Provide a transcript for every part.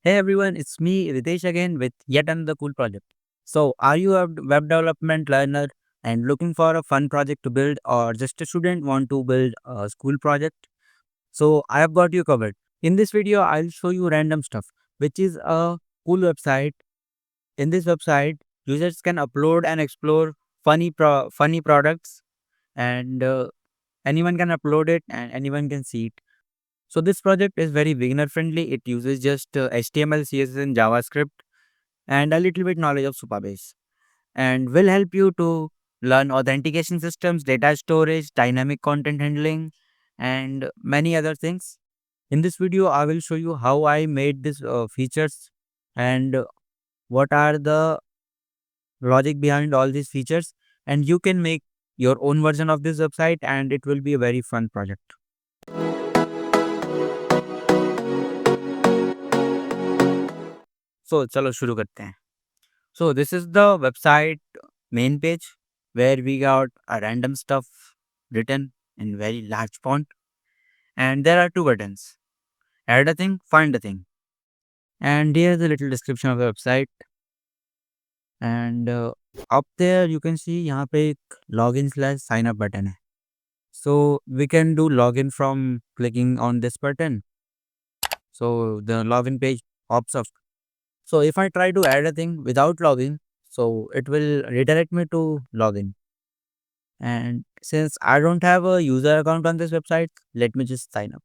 Hey everyone, it's me Ritesh again with yet another cool project. So, are you a web development learner and looking for a fun project to build, or just a student want to build a school project? So, I have got you covered. In this video, I'll show you random stuff, which is a cool website. In this website, users can upload and explore funny products, and anyone can upload it and anyone can see it. So this project is very beginner friendly. It uses just HTML, CSS, and JavaScript, and a little bit knowledge of Supabase, and will help you to learn authentication systems, data storage, dynamic content handling, and many other things. In this video, I will show you how I made these features and what are the logic behind all these features. And you can make your own version of this website, and it will be a very fun project. So चलो शुरू करते हैं. So this is the website main page where we got a random stuff written in very large font, and there are two buttons: add a thing, find a thing. And here's a little description of the website. And up there you can see यहाँ पे एक login slash sign up button है. So we can do login from clicking on this button. So the login page pops up. So if I try to add a thing without login, so it will redirect me to login. And since I don't have a user account on this website, let me just sign up.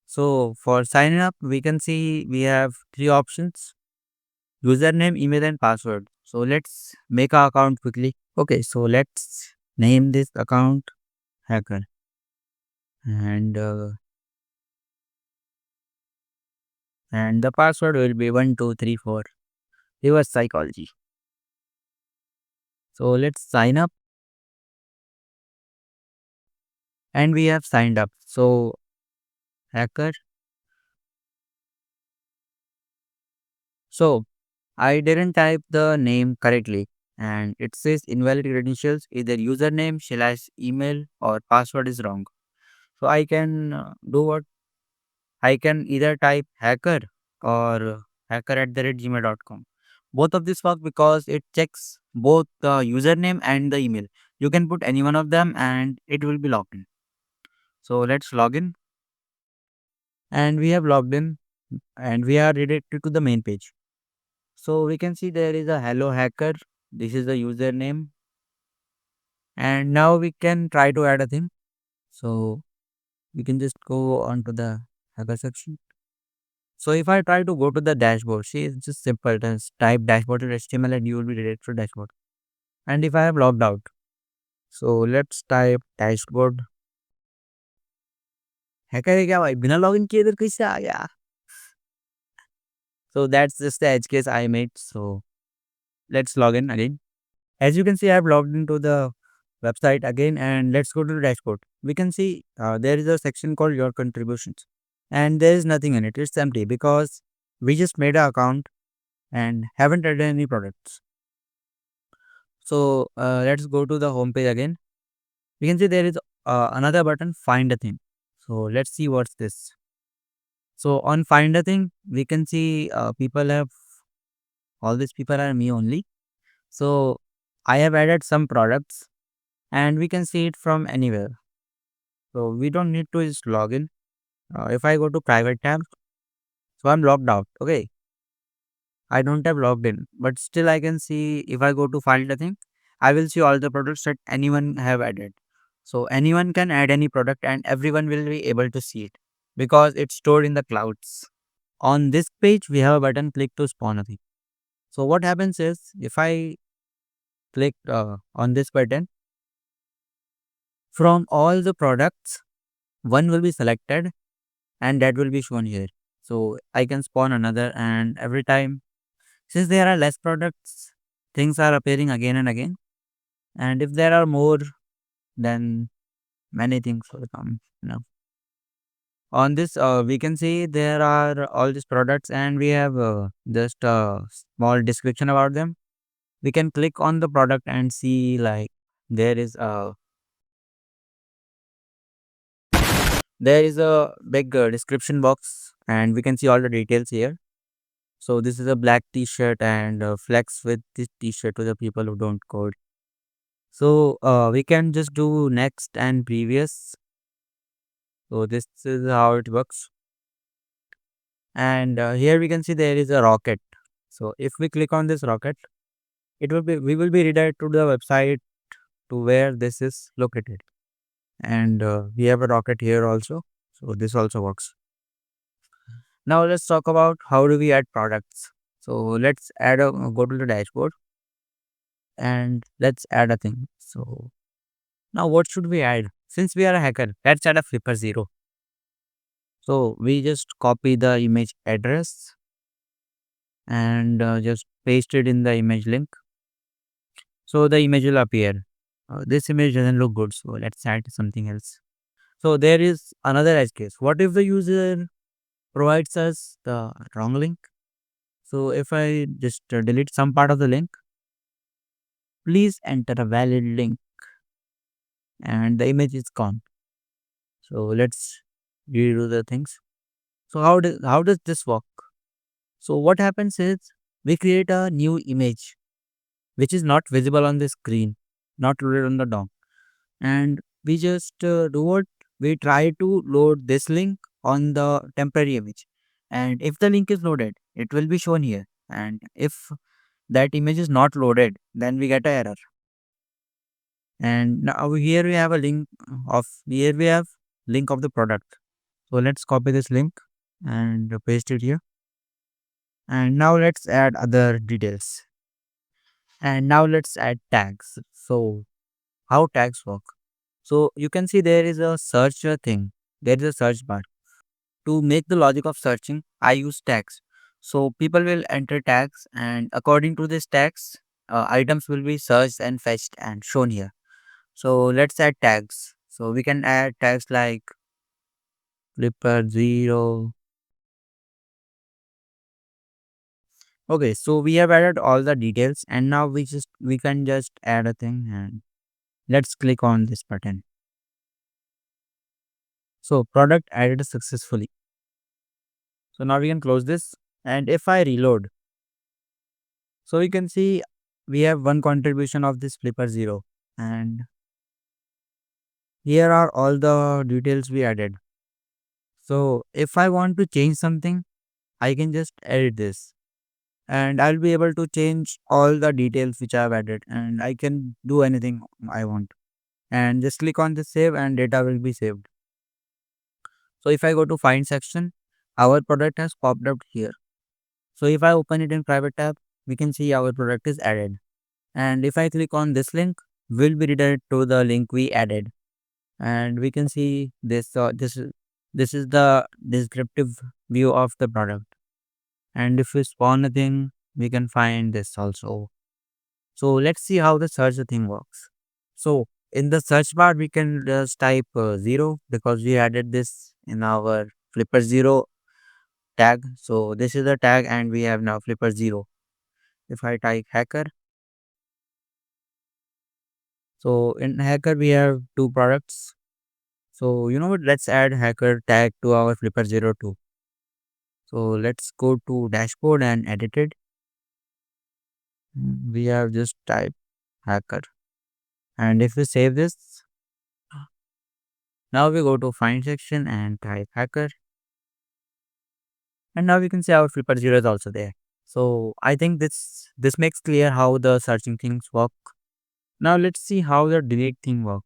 So for signing up, we can see we have three options: username, email, and password. So let's make our account quickly. Okay, so let's name this account hacker, and and the password will be 1234 reverse psychology. So let's sign up, and we have signed up. So hacker. So I didn't type the name correctly, and it says invalid credentials, either username slash email or password is wrong. So I can do what? I can either type hacker or hacker@gmail.com. Both of this work because it checks both the username and the email. You can put any one of them and it will be logged in. So let's log in, and we have logged in, and we are redirected to the main page. So we can see there is a hello hacker. This is the username, and now we can try to add a thing. So we can just go on to the hacker section. So if I try to go to the dashboard, see, it's just simple. Just type dashboard in HTML and you will be directed to dashboard. And if I have logged out, so let's type dashboard. Hacker है क्या भाई, बिना login किए इधर कैसे आ गया? So that's just the edge case I made. So let's log in again. As you can see, I have logged into the website again, and let's go to the dashboard. We can see there is a section called your contributions, and there is nothing in it. It's empty because we just made an account and haven't added any products. So let's go to the home page again. We can see there is another button, find a thing. So let's see what's this. So on find a thing, we can see people have, all these people are me only. So I have added some products, and we can see it from anywhere. So we don't need to just log in. If I go to private tab, so I'm logged out. Okay, I don't have logged in, but still I can see if I go to find a thing, I will see all the products that anyone have added. So anyone can add any product and everyone will be able to see it because it's stored in the clouds. On this page, we have a button click to spawn a thing. So what happens is if I click on this button, from all the products, one will be selected and that will be shown here. So I can spawn another, and every time, since there are less products, things are appearing again and again. And if there are more, then many things will come. On this, we can see there are all these products, and we have just a small description about them. We can click on the product and see like there is a big description box, and we can see all the details here. So this is a black t-shirt and flex with this t-shirt to the people who don't code. So we can just do next and previous. So this is how it works. And here we can see there is a rocket. So if we click on this rocket, it will be we will be redirected to the website to where this is located. And we have a rocket here also. So this also works. Now let's talk about how do we add products. So let's add a go to the dashboard and let's add a thing. So now what should we add? Since we are a hacker, let's add a flipper zero. So we just copy the image address and just paste it in the image link. So the image will appear. This image doesn't look good, so let's add something else. So there is another edge case. What if the user provides us the wrong link? So if I just delete some part of the link, please enter a valid link and the image is gone. So let's redo the things. So how does this work? So what happens is we create a new image which is not visible on the screen, not loaded on the DOM, and we just do what we try to load this link on the temporary image, and if the link is loaded, it will be shown here, and if that image is not loaded, then we get a error. And now here we have a link of here we have link of the product. So let's copy this link and paste it here. And now let's add other details. And now let's add tags. So how tags work? So you can see there is a search thing. There is a search bar. To make the logic of searching, I use tags. So people will enter tags, and according to these tags, items will be searched and fetched and shown here. So let's add tags. So we can add tags like flipper zero. Okay, so we have added all the details, and now we can just add a thing, and let's click on this button. So product added successfully. So now we can close this, and if I reload, so we can see we have one contribution of this flipper zero, and here are all the details we added. So if I want to change something, I can just edit this, and I'll be able to change all the details which I've added, and I can do anything I want. And just click on the save and data will be saved. So if I go to find section, our product has popped up here. So if I open it in private tab, we can see our product is added. And if I click on this link, we'll be redirected to the link we added. And we can see this is the descriptive view of the product. And if we spawn a thing, we can find this also. So let's see how the search thing works. So in the search bar, we can just type 0 because we added this in our flipper 0 tag. So this is the tag and we have now flipper 0. If I type hacker, so in hacker we have two products. So you know what, let's add hacker tag to our flipper 0 too. So let's go to dashboard and edit it. We have just type hacker. And if we save this, now we go to find section and type hacker. And now we can see our flipper 0 is also there. So I think this makes clear how the searching things work. Now let's see how the delete thing work.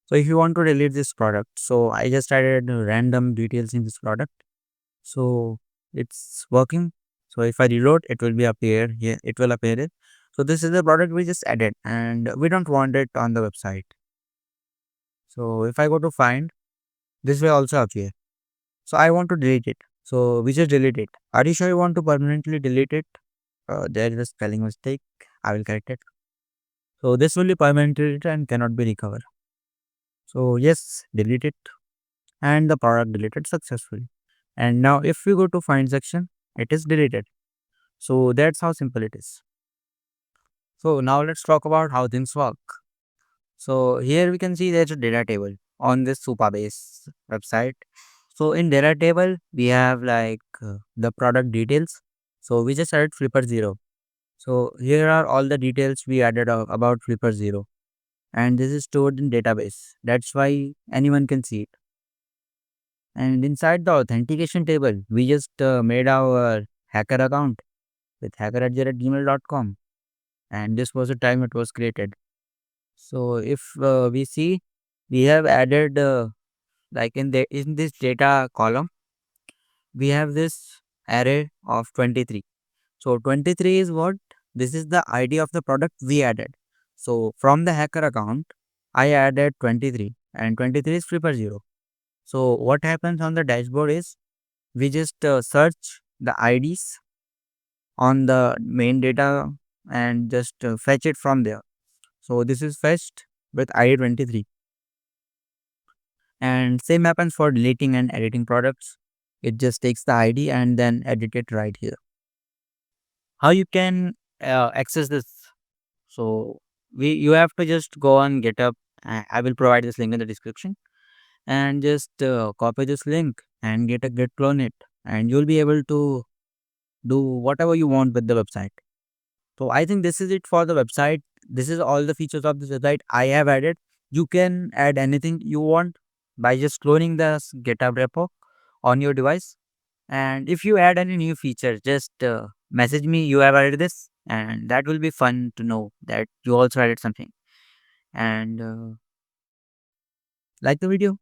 So if you want to delete this product, so I just added random details in this product. So it's working. So if I reload, it will be appear here. It will appear it. So this is the product we just added, and we don't want it on the website. So if I go to find, this will also appear. So I want to delete it. So we just delete it. Are you sure you want to permanently delete it? There is a spelling mistake. I will correct it. So this will be permanently deleted and cannot be recovered. So yes, delete it, and the product deleted successfully. And now if we go to find section, it is deleted. So that's how simple it is. So now let's talk about how things work. So here we can see there's a data table on this Supabase website. So in data table, we have like the product details. So we just added Flipper 0. So here are all the details we added about Flipper 0, and this is stored in database. That's why anyone can see it. And inside the authentication table, we just made our hacker account with hacker@gmail.com, and this was the time it was created. So if we see, we have added like in this data column, we have this array of 23. So 23 is what? This is the ID of the product we added. So from the hacker account, I added 23, and 23 is Flipper 0. So what happens on the dashboard is we just search the IDs on the main data and just fetch it from there. So this is fetched with ID 23. And same happens for deleting and editing products. It just takes the ID and then edit it right here. How you can access this? So you have to just go on GitHub. I will provide this link in the description, and just copy this link and get a git clone it, and you'll be able to do whatever you want with the website. So I think this is it for the website. This is all the features of this website I have added. You can add anything you want by just cloning the GitHub repo on your device. And if you add any new feature, just message me you have added this, and that will be fun to know that you also added something. And like the video.